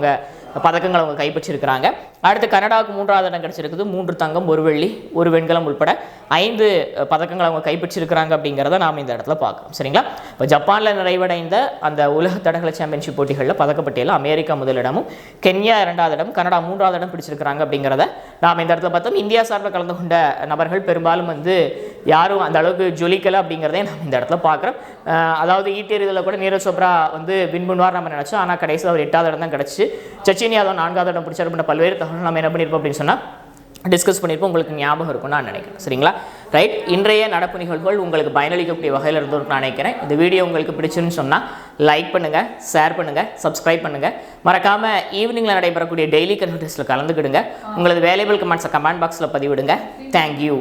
Speaker 1: பதக்கங்கள் அவங்க கைப்பற்றிருக்கிறாங்க. அடுத்து கனடாவுக்கு 3வது இடம் கிடச்சிருக்குது. 3 தங்கம், 1 வெள்ளி, 1 வெண்கலம் உட்பட 5 பதக்கங்கள் அவங்க கைப்பற்றிருக்கிறாங்க அப்படிங்கிறத நாம் இந்த இடத்துல பார்க்கணும். சரிங்களா? இப்போ ஜப்பானில் நிறைவடைந்த அந்த உலக தடகள சாம்பியன்ஷிப் போட்டிகளில் பதக்கப்பட்டியலில் அமெரிக்கா முதலிடமும், கென்யா 2வது இடம், கனடா 3வது இடம் பிடிச்சிருக்கிறாங்க அப்படிங்கிறத நாம் இந்த இடத்துல பார்த்தோம். இந்தியா சார்பில் கலந்து கொண்ட நபர்கள் பெரும்பாலும் வந்து யாரும் அந்த அளவுக்கு ஜொலிக்கலை அப்படிங்கிறதே நாம் இந்த இடத்துல பார்க்குறோம். அதாவது ஈட்டெறிதலில் கூட நீரஜ் சோப்ரா வந்து வின் பண்ணுவார் நம்ம நினச்சோம். ஆனால் கடைசியில் அவர் 8வது இடம் தான் கிடச்சி. சச்சின் யாதவ் 4வது இடம் பிடிச்சார். பல்வேறு தகவல் நம்ம என்ன பண்ணியிருப்போம் அப்படின்னு சொன்னால் டிஸ்கஸ் பண்ணியிருப்போம். உங்களுக்கு ஞாபகம் இருக்கும்னு நான் நினைக்கிறேன். சரிங்களா? ரைட். இன்றைய நடப்பு நிகழ்வுகள் உங்களுக்கு பயனளிக்கக்கூடிய வகையில் இருந்தோம் நான் நினைக்கிறேன். இந்த வீடியோ உங்களுக்கு பிடிச்சுன்னு சொன்னால் லைக் பண்ணுங்கள், ஷேர் பண்ணுங்கள், சப்ஸ்கிரைப் பண்ணுங்கள். மறக்காமல் ஈவினிங்கில் நடைபெறக்கூடிய டெய்லி கன்வெர்டர்ஸில் கலந்துக்கிடுங்க. உங்களது வேல்யூபிள் கமெண்ட்ஸை கமெண்ட் பாக்ஸில் பதிவிடுங்க. தேங்க்யூ.